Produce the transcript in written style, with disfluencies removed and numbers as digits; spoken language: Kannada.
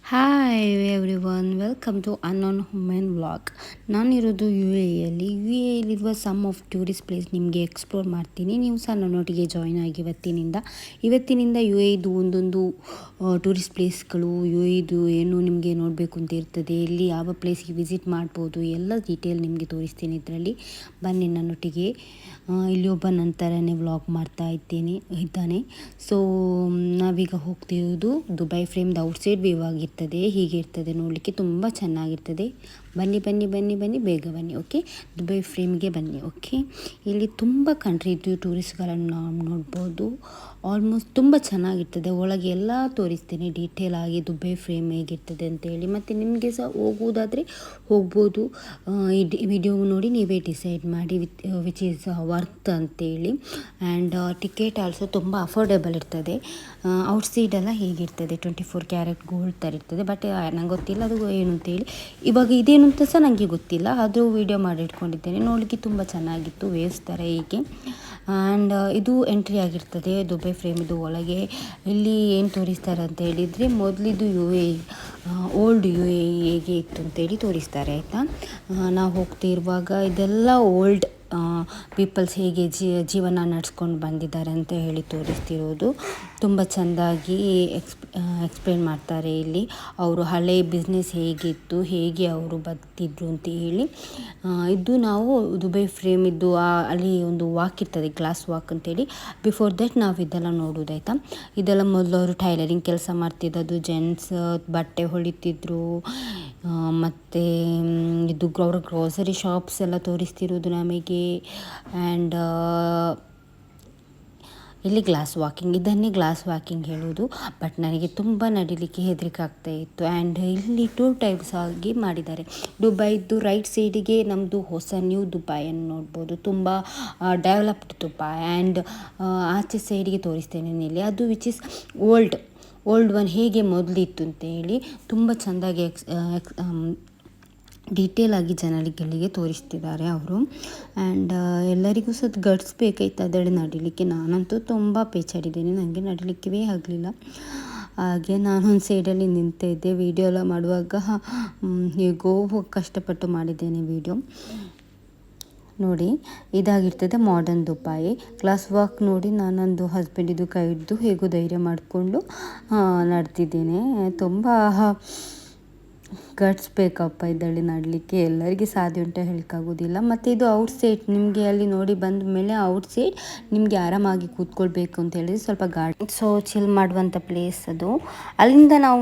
Hi everyone welcome to unknown human vlog. ನಾನಿರೋದು ಯು ಎಲ್ಲಿರುವ ಸಮ್ ಆಫ್ ಟೂರಿಸ್ಟ್ ಪ್ಲೇಸ್ ನಿಮಗೆ ಎಕ್ಸ್ಪ್ಲೋರ್ ಮಾಡ್ತೀನಿ. ನೀವು ಸಹ ನನ್ನೊಟ್ಟಿಗೆ ಜಾಯ್ನ್ ಆಗಿ ಇವತ್ತಿನಿಂದ ಯು ಎದು ಒಂದೊಂದು ಟೂರಿಸ್ಟ್ ಪ್ಲೇಸ್ಗಳು, ಯು ಎದು ಏನು ನಿಮಗೆ ನೋಡಬೇಕು ಅಂತ ಇರ್ತದೆ, ಎಲ್ಲಿ ಯಾವ ಪ್ಲೇಸ್ಗೆ ವಿಸಿಟ್ ಮಾಡ್ಬೋದು, ಎಲ್ಲ ಡೀಟೇಲ್ ನಿಮಗೆ ತೋರಿಸ್ತೀನಿ. ಇದರಲ್ಲಿ ಬನ್ನಿ ನನ್ನೊಟ್ಟಿಗೆ. ಇಲ್ಲಿ ಒಬ್ಬ ನಂತರನೇ ವ್ಲಾಗ್ ಮಾಡ್ತಾ ಇದ್ದಾನೆ. ಸೊ ನಾವೀಗ ಹೋಗ್ತಿರೋದು ದುಬೈ ಫ್ರೇಮ್ದು ಔಟ್ಸೈಡ್ ವ್ಯೂ ಆಗಿರ್ತದೆ. ಹೀಗೆ ಇರ್ತದೆ, ನೋಡಲಿಕ್ಕೆ ತುಂಬ ಚೆನ್ನಾಗಿರ್ತದೆ. ಬನ್ನಿ ಬೇಗ ಬನ್ನಿ. ಓಕೆ, ದುಬೈ ಫ್ರೇಮ್ಗೆ ಬನ್ನಿ. ಓಕೆ, ಇಲ್ಲಿ ತುಂಬ ಕಂಟ್ರಿದು ಟೂರಿಸ್ಟ್ಗಳನ್ನು ನಾವು ನೋಡ್ಬೋದು. ಆಲ್ಮೋಸ್ಟ್ ತುಂಬ ಚೆನ್ನಾಗಿರ್ತದೆ. ಒಳಗೆ ಎಲ್ಲ ತೋರಿಸ್ತೀನಿ ಡೀಟೇಲ್ ಆಗಿ, ದುಬೈ ಫ್ರೇಮ್ ಹೇಗಿರ್ತದೆ ಅಂತೇಳಿ. ಮತ್ತು ನಿಮಗೆ ಸಹ ಹೋಗುವುದಾದರೆ ಹೋಗ್ಬೋದು. ಈ ವಿಡಿಯೋ ನೋಡಿ ನೀವೇ ಡಿಸೈಡ್ ಮಾಡಿ ವಿಚ್ ಈಸ್ ವರ್ತ್ ಅಂತೇಳಿ. ಆ್ಯಂಡ್ ಟಿಕೆಟ್ ಆಲ್ಸೋ ತುಂಬ ಅಫೋರ್ಡೆಬಲ್ ಇರ್ತದೆ. ಔಟ್ಸೈಡೆಲ್ಲ ಹೇಗಿರ್ತದೆ 24 ಕ್ಯಾರೆಟ್ ಗೋಲ್ಡ್ ಥರ ಇರ್ತದೆ. ಬಟ್ ನಂಗೆ ಗೊತ್ತಿಲ್ಲ ಅದು ಏನು ಅಂತೇಳಿ. ಇವಾಗ ಇದೇನು ಅಂತ ಸಹ ನನಗೆ ಗೊತ್ತಿಲ್ಲ, ಆದರೂ ವೀಡಿಯೋ ಮಾಡಿ ಇಟ್ಕೊಂಡಿದ್ದೇನೆ. ನೋಡಲಿಕ್ಕೆ ತುಂಬ ಚೆನ್ನಾಗಿತ್ತು, ವೇವ್ಸ್ ಥರ ಹೀಗೆ. ಆ್ಯಂಡ್ ಇದು ಎಂಟ್ರಿ ಆಗಿರ್ತದೆ ದುಬೈ ಫ್ರೇಮ್. ಇದು ಒಳಗೆ ಇಲ್ಲಿ ಏನು ತೋರಿಸ್ತಾರೆ ಅಂತ ಹೇಳಿದರೆ, ಮೊದಲಿದ್ದು ಓಲ್ಡ್ ಯು ಎ ಹೇಗೆ ಇತ್ತು ಅಂತೇಳಿ ತೋರಿಸ್ತಾರೆ, ಆಯಿತಾ. ನಾವು ಹೋಗ್ತಿರುವಾಗ ಇದೆಲ್ಲ ಓಲ್ಡ್ ಪೀಪಲ್ಸ್ ಹೇಗೆ ಜೀವನ ನಡೆಸ್ಕೊಂಡು ಬಂದಿದ್ದಾರೆ ಅಂತ ಹೇಳಿ ತೋರಿಸ್ತಿರೋದು. ತುಂಬ ಚೆಂದಾಗಿ ಎಕ್ಸ್ಪ್ಲೇನ್ ಮಾಡ್ತಾರೆ ಇಲ್ಲಿ. ಅವರು ಹಳೆ ಬಿಸ್ನೆಸ್ ಹೇಗಿತ್ತು, ಹೇಗೆ ಅವರು ಬದುಕ್ತಿದ್ರು ಅಂತ ಹೇಳಿ. ಇದು ನಾವು ದುಬೈ ಫ್ರೇಮ್ ಇದ್ದು ಅಲ್ಲಿ ಒಂದು ವಾಕ್ ಇರ್ತದೆ, ಗ್ಲಾಸ್ ವಾಕ್ ಅಂತೇಳಿ. ಬಿಫೋರ್ ದಟ್ ನಾವು ಇದೆಲ್ಲ ನೋಡೋದಾಯ್ತಾ. ಇದೆಲ್ಲ ಮೊದಲು ಅವರು ಟೈಲರಿಂಗ್ ಕೆಲಸ ಮಾಡ್ತಿದ್ದದ್ದು, ಜೆಂಟ್ಸ್ ಬಟ್ಟೆ ಹೊಲಿತಿದ್ರು. ಮತ್ತು ಇದು ಅವ್ರ ಗ್ರೋಸರಿ ಶಾಪ್ಸ್ ಎಲ್ಲ ತೋರಿಸ್ತಿರೋದು ನಮಗೆ. ಆ್ಯಂಡ್ ಇಲ್ಲಿ ಇದನ್ನೇ ಗ್ಲಾಸ್ ವಾಕಿಂಗ್ ಹೇಳೋದು. ಬಟ್ ನನಗೆ ತುಂಬ ನಡಿಲಿಕ್ಕೆ ಹೆದರಿಕೆ ಆಗ್ತಾಯಿತ್ತು. ಆ್ಯಂಡ್ ಇಲ್ಲಿ 2 ಟೈಪ್ಸ್ ಆಗಿ ಮಾಡಿದ್ದಾರೆ. ದುಬೈದು ರೈಟ್ ಸೈಡಿಗೆ ನಮ್ಮದು ಹೊಸ ನ್ಯೂ ದುಬೈಯನ್ನು ನೋಡ್ಬೋದು, ತುಂಬ ಡೆವಲಪ್ಡ್ ದುಬೈ. ಆ್ಯಂಡ್ ಆಚೆ ಸೈಡಿಗೆ ತೋರಿಸ್ತೇನೆ ಇಲ್ಲಿ, ಅದು ವಿಚ್ ಇಸ್ ಓಲ್ಡ್ ಒನ್, ಹೇಗೆ ಮೊದಲಿತ್ತು ಅಂತೇಳಿ. ತುಂಬ ಚೆಂದಾಗಿ ಡೀಟೇಲ್ ಆಗಿ ಜನಗಳಿಗೆ ತೋರಿಸ್ತಿದ್ದಾರೆ ಅವರು. ಆ್ಯಂಡ್ ಎಲ್ಲರಿಗೂ ಸಹ ಗಟ್ಸ್ ಬೇಕಾಯ್ತು ಅದರಲ್ಲಿ ನಡಿಲಿಕ್ಕೆ. ನಾನಂತೂ ತುಂಬ ಪೇಚಾಡಿದ್ದೇನೆ, ನನಗೆ ನಡಿಲಿಕ್ಕೇ ಆಗಲಿಲ್ಲ. ಹಾಗೆ ನಾನೊಂದು ಸೈಡಲ್ಲಿ ನಿಂತಿದ್ದೆ. ವೀಡಿಯೋ ಎಲ್ಲ ಮಾಡುವಾಗ ಹೇಗೋ ಕಷ್ಟಪಟ್ಟು ಮಾಡಿದ್ದೇನೆ ವೀಡಿಯೋ. ನೋಡಿ, ಇದಾಗಿರ್ತದೆ ಮಾಡರ್ನ್ ದುಬೈ. ಗ್ಲಾಸ್ ವಾಕ್ ನೋಡಿ, ನಾನೊಂದು ಹಸ್ಬೆಂಡಿದು ಕೈ ಹಿಡಿದು ಹೇಗೋ ಧೈರ್ಯ ಮಾಡಿಕೊಂಡು ನಡೆದಿದ್ದೇನೆ. ತುಂಬ ಗಟ್ಸ್ ಬೇಕಪ್ಪ ಇದರಲ್ಲಿ ನಡಲಿಕ್ಕೆ, ಎಲ್ಲರಿಗೆ ಸಾಧ್ಯ ಉಂಟು ಹೇಳೋಕ್ಕಾಗೋದಿಲ್ಲ. ಮತ್ತು ಇದು ಔಟ್ಸೈಡ್, ನಿಮಗೆ ಅಲ್ಲಿ ನೋಡಿ ಬಂದ ಮೇಲೆ ಔಟ್ಸೈಡ್ ನಿಮಗೆ ಆರಾಮಾಗಿ ಕೂತ್ಕೊಳ್ಬೇಕು ಅಂತ ಹೇಳಿದ್ರೆ ಸ್ವಲ್ಪ ಗಾರ್ಡನ್, ಸೊ ಚಿಲ್ ಮಾಡುವಂಥ ಪ್ಲೇಸ್ ಅದು. ಅಲ್ಲಿಂದ ನಾವು